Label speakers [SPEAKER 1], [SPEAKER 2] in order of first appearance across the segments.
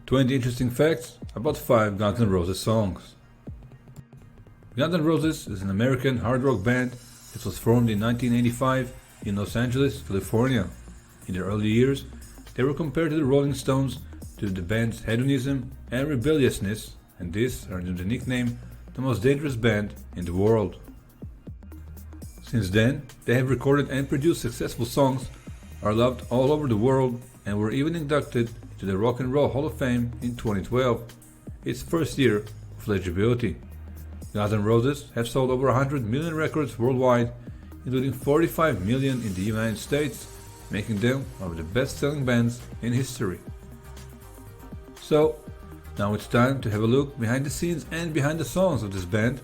[SPEAKER 1] 20 interesting facts about 5 Guns N' Roses songs. Guns N' Roses is an American hard rock band that was formed in 1985 in Los Angeles, California. In their early years, they were compared to the Rolling Stones due to the band's hedonism and rebelliousness, and this earned them the nickname the most dangerous band in the world. Since then, they have recorded and produced successful songs, are loved all over the world, and were even inducted to the Rock and Roll Hall of Fame in 2012, its first year of eligibility. Guns N' Roses have sold over 100 million records worldwide, including 45 million in the United States, making them one of the best-selling bands in history. So, now it's time to have a look behind the scenes and behind the songs of this band.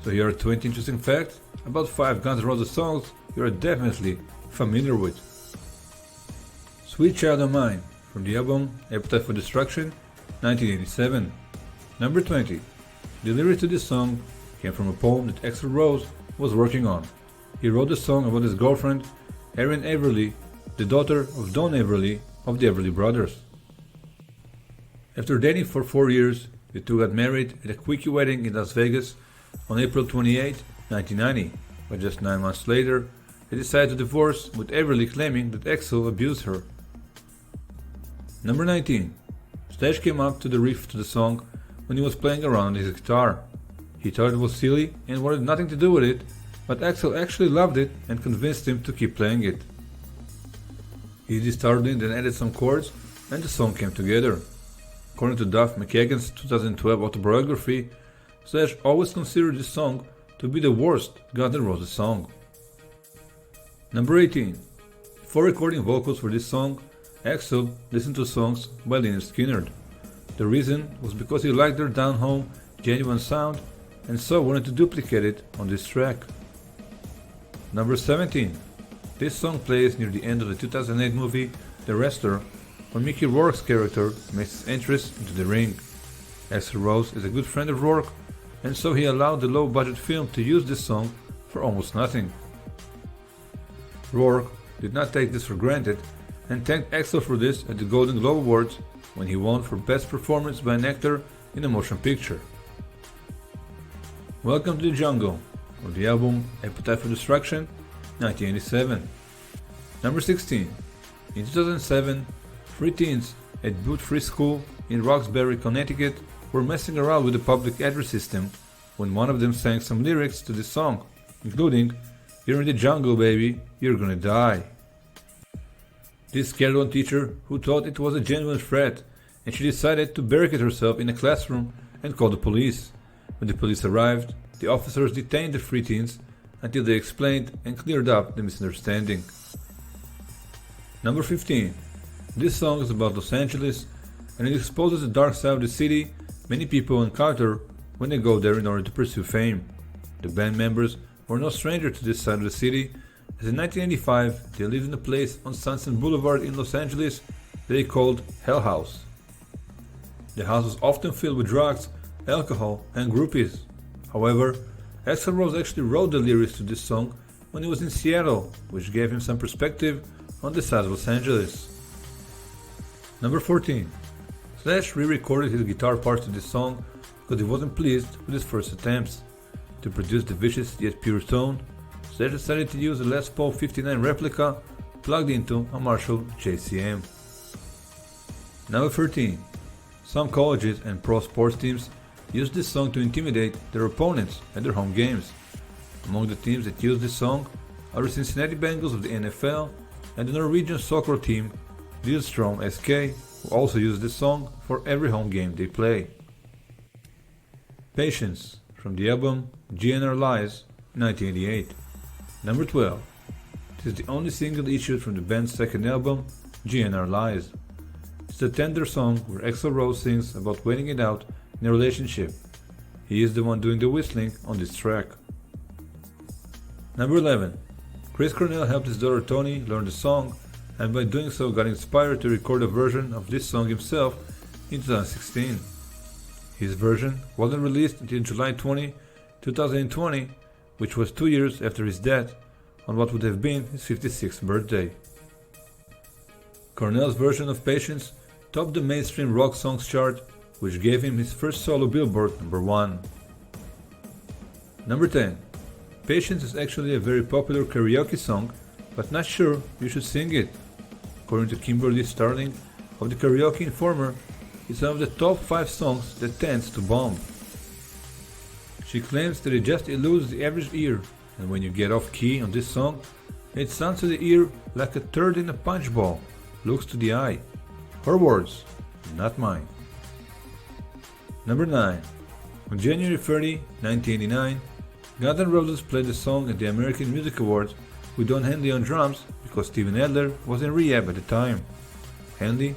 [SPEAKER 1] So here are 20 interesting facts about 5 Guns N' Roses songs you are definitely familiar with. Sweet Child of Mine, from the album Appetite for Destruction, 1987. Number 20. The lyrics to this song came from a poem that Axl Rose was working on. He wrote the song about his girlfriend, Erin Everly, the daughter of Don Everly of the Everly Brothers. After dating for 4 years, the two got married at a quickie wedding in Las Vegas on April 28, 1990, but just 9 months later, they decided to divorce, with Everly claiming that Axl abused her. Number 19. Slash came up to the riff to the song when he was playing around on his guitar. He thought it was silly and wanted nothing to do with it, but Axl actually loved it and convinced him to keep playing it. He restarted it and added some chords, and the song came together. According to Duff McKagan's 2012 autobiography, Slash always considered this song to be the worst Guns N' Roses song. Number 18. Before recording vocals for this song, Axl listened to songs by Lynyrd Skynyrd. The reason was because he liked their down-home, genuine sound, and so wanted to duplicate it on this track. Number 17. This song plays near the end of the 2008 movie The Wrestler, where Mickey Rourke's character makes his entrance into the ring. Axl Rose is a good friend of Rourke, and so he allowed the low-budget film to use this song for almost nothing. Rourke did not take this for granted and thanked Axl for this at the Golden Globe Awards when he won for Best Performance by an Actor in a Motion Picture. Welcome to the Jungle, from the album Appetite for Destruction, 1987. Number 16. In 2007, 3 teens at Boot Free School in Roxbury, Connecticut were messing around with the public address system when one of them sang some lyrics to this song, including "You're in the jungle, baby, you're gonna die." This scared one teacher who thought it was a genuine threat, and she decided to barricade herself in a classroom and call the police. When the police arrived, the officers detained the 3 teens until they explained and cleared up the misunderstanding. Number 15. This song is about Los Angeles, and it exposes the dark side of the city many people encounter when they go there in order to pursue fame. The band members were no stranger to this side of the city, as in 1985 they lived in a place on Sunset Boulevard in Los Angeles that they called Hell House. The house was often filled with drugs, alcohol, and groupies. However, Axl Rose actually wrote the lyrics to this song when he was in Seattle, which gave him some perspective on the size of Los Angeles. Number 14. Slash re-recorded his guitar parts to this song because he wasn't pleased with his first attempts. To produce the vicious yet pure tone, Slash decided to use a Les Paul 59 replica plugged into a Marshall JCM. Number 13. Some colleges and pro sports teams used this song to intimidate their opponents at their home games. Among the teams that used this song are the Cincinnati Bengals of the NFL and the Norwegian soccer team Lillestrøm SK, who also use this song for every home game they play. Patience, from the album GNR Lies, 1988. Number 12. It is the only single issued from the band's second album, GNR Lies. It's a tender song where Axl Rose sings about waiting it out in a relationship. He is the one doing the whistling on this track. Number 11. Chris Cornell helped his daughter Toni learn the song, and by doing so got inspired to record a version of this song himself in 2016. His version wasn't released until July 20, 2020, which was 2 years after his death, on what would have been his 56th birthday. Cornell's version of Patience topped the mainstream rock songs chart, which gave him his first solo Billboard #1. Number 10. Patience is actually a very popular karaoke song, but not sure you should sing it. According to Kimberly Starling of the Karaoke Informer, it's one of the top 5 songs that tends to bomb. She claims that it just eludes the average ear, and when you get off key on this song, it sounds to the ear like a turd in a punch bowl, looks to the eye. Her words, not mine. Number 9. On January 30, 1989, Guns N' Roses played the song at the American Music Awards with Don Henley on drums because Steven Adler was in rehab at the time. Henley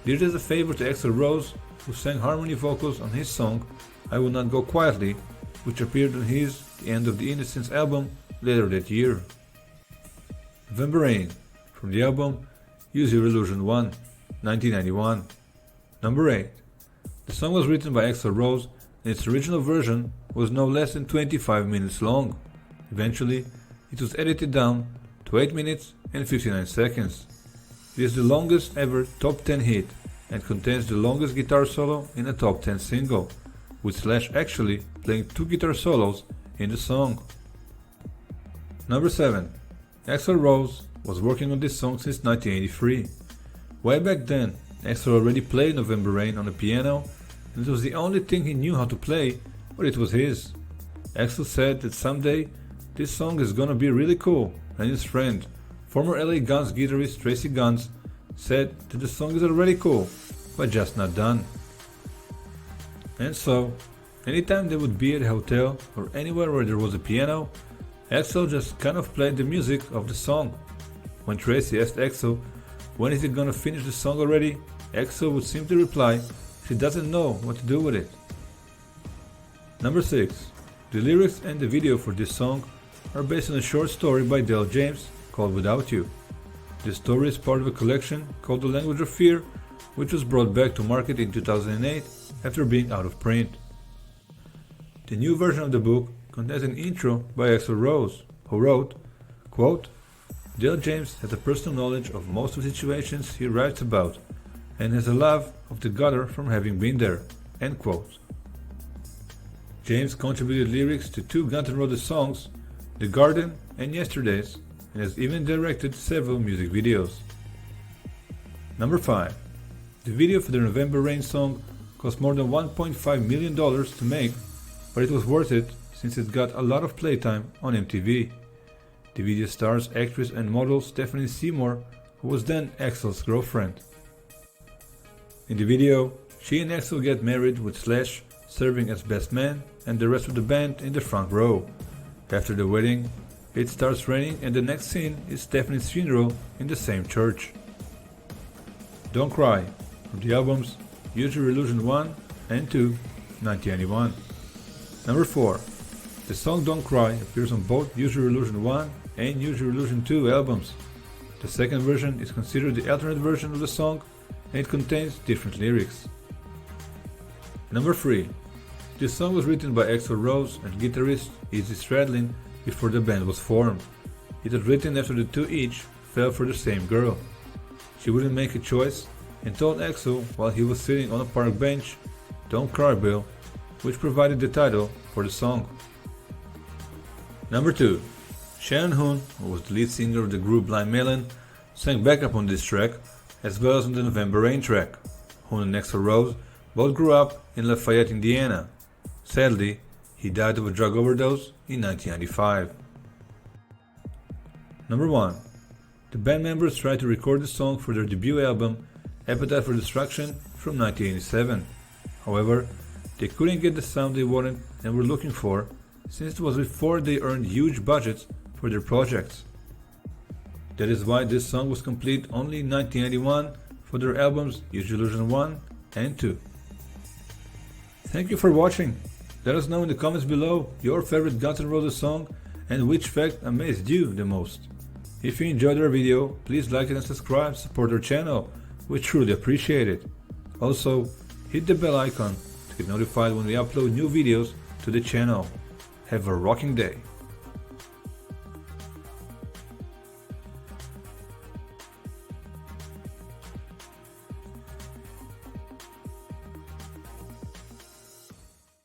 [SPEAKER 1] did it as a favor to Axl Rose, who sang harmony vocals on his song I Will Not Go Quietly, which appeared on his The End of the Innocence album later that year. November Rain, from the album Use Your Illusion 1, 1991. Number 8. The song was written by Axl Rose, and its original version was no less than 25 minutes long. Eventually, it was edited down to 8 minutes and 59 seconds. It is the longest ever top 10 hit and contains the longest guitar solo in a top 10 single, with Slash actually playing 2 guitar solos in the song. Number 7. Axl Rose was working on this song since 1983. Way back then, Axl already played November Rain on the piano, and it was the only thing he knew how to play, but it was his. Axl said that someday this song is gonna be really cool, and his friend, former LA Guns guitarist Tracy Guns, said that the song is already cool, but just not done. And so, anytime they would be at a hotel or anywhere where there was a piano, Axl just kind of played the music of the song. When Tracy asked Axl, when is he gonna finish the song already, Axl would simply reply he doesn't know what to do with it. Number 6. The lyrics and the video for this song are based on a short story by Del James called Without You. This story is part of a collection called The Language of Fear, which was brought back to market in 2008 after being out of print. The new version of the book contains an intro by Axl Rose, who wrote, quote, Del James has a personal knowledge of most of the situations he writes about, and has a love of the gutter from having been there, end quote. James contributed lyrics to 2 Guns N' Roses songs, The Garden and Yesterdays, and has even directed several music videos. Number 5. The video for the November Rain song cost more than $1.5 million to make, but it was worth it since it got a lot of playtime on MTV. The video stars actress and model Stephanie Seymour, who was then Axl's girlfriend. In the video, she and Axl get married with Slash serving as best man and the rest of the band in the front row. After the wedding, it starts raining and the next scene is Stephanie's funeral in the same church. Don't Cry, from the albums Use Your Illusion 1 and 2, 1991. Number 4. The song Don't Cry appears on both Use Your Illusion 1 and Use Your Illusion 2 albums. The second version is considered the alternate version of the song, and it contains different lyrics. Number 3. This song was written by Axl Rose and guitarist Izzy Stradlin before the band was formed. It was written after the two each fell for the same girl. She wouldn't make a choice and told Axl while he was sitting on a park bench, Don't Cry Bill, which provided the title for the song. Number 2. Shannon Hoon, who was the lead singer of the group Blind Melon, sang backup on this track, as well as on the November Rain track. Hoon and Axl Rose both grew up in Lafayette, Indiana. Sadly, he died of a drug overdose in 1995. Number 1. The band members tried to record the song for their debut album, Appetite for Destruction, from 1987. However, they couldn't get the sound they wanted and were looking for, since it was before they earned huge budgets for their projects. That is why this song was complete only in 1991 for their albums Use Your Illusion 1 and 2. Thank you for watching. Let us know in the comments below your favorite Guns N' Roses song and which fact amazed you the most. If you enjoyed our video, please like it and subscribe to support our channel. We truly appreciate it. Also, hit the bell icon to get notified when we upload new videos to the channel. Have a rocking day.